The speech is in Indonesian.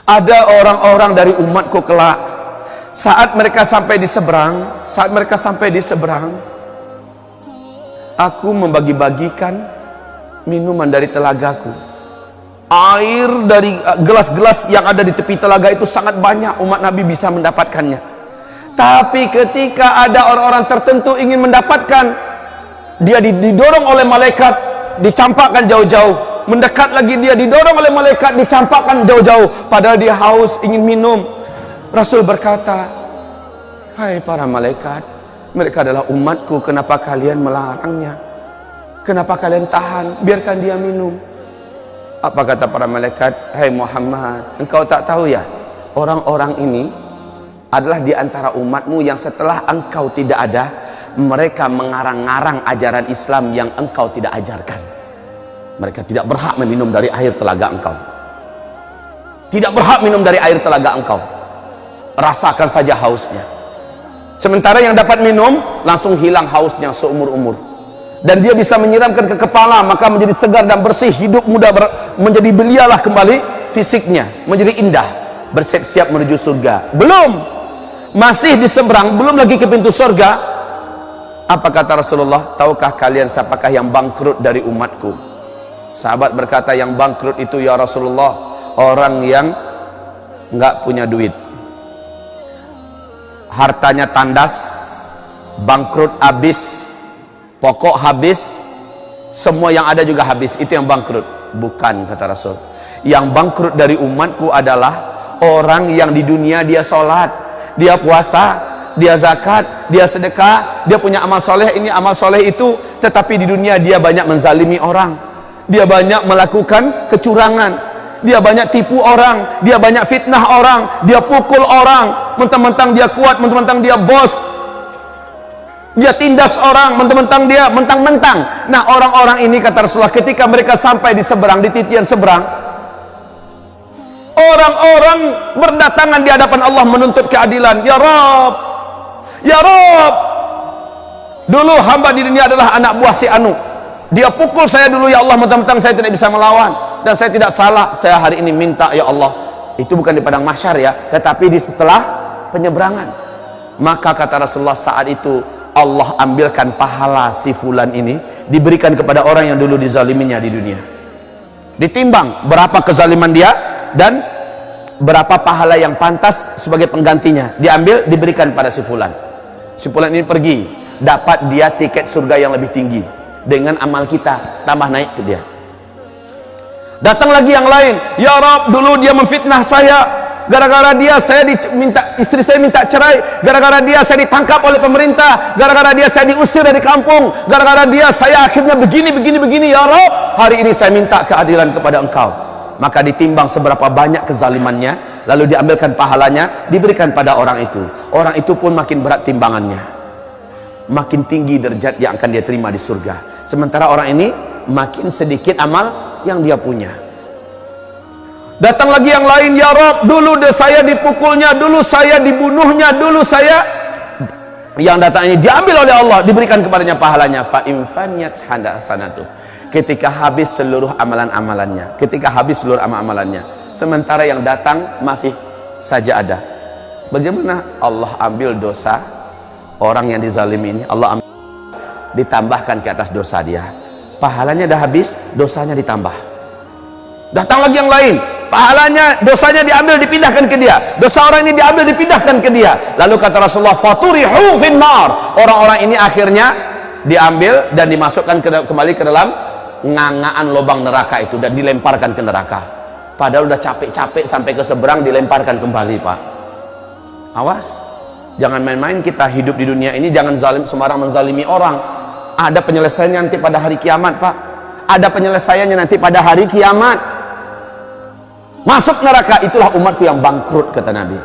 Ada orang-orang dari umatku kelak, saat mereka sampai di seberang, aku membagi-bagikan minuman dari telagaku. Air dari gelas-gelas yang ada di tepi telaga itu sangat banyak, umat Nabi bisa mendapatkannya. Tapi ketika ada orang-orang tertentu ingin mendapatkan, dia didorong oleh malaikat, dicampakkan jauh-jauh. Mendekat lagi dia didorong oleh malaikat, dicampakkan jauh-jauh. Padahal dia haus, ingin minum. Rasul berkata, hai para malaikat, mereka adalah umatku, kenapa kalian melarangnya? Kenapa kalian tahan? Biarkan dia minum. Apa kata para malaikat? Hai Muhammad, engkau tak tahu ya, orang-orang ini adalah di antara umatmu yang setelah engkau tidak ada, mereka mengarang-ngarang ajaran Islam yang engkau tidak ajarkan. Mereka tidak berhak meminum dari air telaga engkau. Tidak berhak minum dari air telaga engkau. Rasakan saja hausnya. Sementara yang dapat minum langsung hilang hausnya seumur-umur. Dan dia bisa menyiramkan ke kepala, maka menjadi segar dan bersih, hidup muda menjadi belialah kembali fisiknya, menjadi indah, bersiap-siap menuju surga. Belum, masih di seberang, belum lagi ke pintu surga. Apa kata Rasulullah? Tahukah kalian siapakah yang bangkrut dari umatku? Sahabat berkata, yang bangkrut itu ya Rasulullah, orang yang nggak punya duit, hartanya tandas, bangkrut habis, pokok habis, semua yang ada juga habis, itu yang bangkrut. Bukan, kata Rasul. Yang bangkrut dari umatku adalah orang yang di dunia dia sholat, dia puasa, dia zakat, dia sedekah, dia punya amal soleh ini, amal soleh itu, tetapi di dunia dia banyak menzalimi orang, dia banyak melakukan kecurangan, dia banyak tipu orang, dia banyak fitnah orang, dia pukul orang, mentang-mentang dia kuat, mentang-mentang dia bos, dia tindas orang, mentang-mentang dia mentang-mentang. Nah, orang-orang ini kata Rasulullah, ketika mereka sampai di seberang, di titian seberang, orang-orang berdatangan di hadapan Allah menuntut keadilan. Ya Rabb, ya Rabb, dulu hamba di dunia adalah anak buah si Anu, dia pukul saya dulu ya Allah, mentang-mentang saya tidak bisa melawan, dan saya tidak salah, saya hari ini minta ya Allah. Itu bukan di padang mahsyar ya, tetapi di setelah penyeberangan. Maka kata Rasulullah, saat itu Allah ambilkan pahala si fulan ini, diberikan kepada orang yang dulu dizaliminya di dunia. Ditimbang berapa kezaliman dia dan berapa pahala yang pantas sebagai penggantinya, diambil, diberikan pada si fulan. Si fulan ini pergi, dapat dia tiket surga yang lebih tinggi. Dengan amal kita tambah naik ke dia. Datang lagi yang lain, ya Rabb, dulu dia memfitnah saya, gara-gara dia saya istri saya minta cerai, gara-gara dia saya ditangkap oleh pemerintah, gara-gara dia saya diusir dari kampung, gara-gara dia saya akhirnya begini, ya Rabb, hari ini saya minta keadilan kepada engkau. Maka ditimbang seberapa banyak kezalimannya, lalu diambilkan pahalanya, diberikan pada orang itu. Orang itu pun makin berat timbangannya, makin tinggi derajat yang akan dia terima di surga. Sementara orang ini makin sedikit amal yang dia punya. Datang lagi yang lain, ya Rabb, dulu saya dipukulnya, dulu saya dibunuhnya, dulu saya, yang datang ini diambil oleh Allah, diberikan kepadanya pahalanya. Fa imfaniyat hasanatu, ketika habis seluruh amalan-amalannya, ketika habis seluruh amalan-amalannya, sementara yang datang masih saja ada. Bagaimana? Allah ambil dosa orang yang dizalimi ini, Allah ambil, ditambahkan ke atas dosa dia. Pahalanya dah habis, dosanya ditambah. Datang lagi yang lain, pahalanya, dosanya diambil, dipindahkan ke dia, dosa orang ini diambil, dipindahkan ke dia. Lalu kata Rasulullah, faturihu finnar, orang-orang ini akhirnya diambil dan dimasukkan kembali ke dalam ngangaan lubang neraka itu, dan dilemparkan ke neraka. Padahal udah capek-capek sampai ke seberang, dilemparkan kembali. Pak, awas, jangan main-main kita hidup di dunia ini, jangan sembarang menzalimi orang. Ada penyelesaiannya nanti pada hari kiamat, Pak. Ada penyelesaiannya nanti pada hari kiamat. Masuk neraka, itulah umatku yang bangkrut, kata Nabi.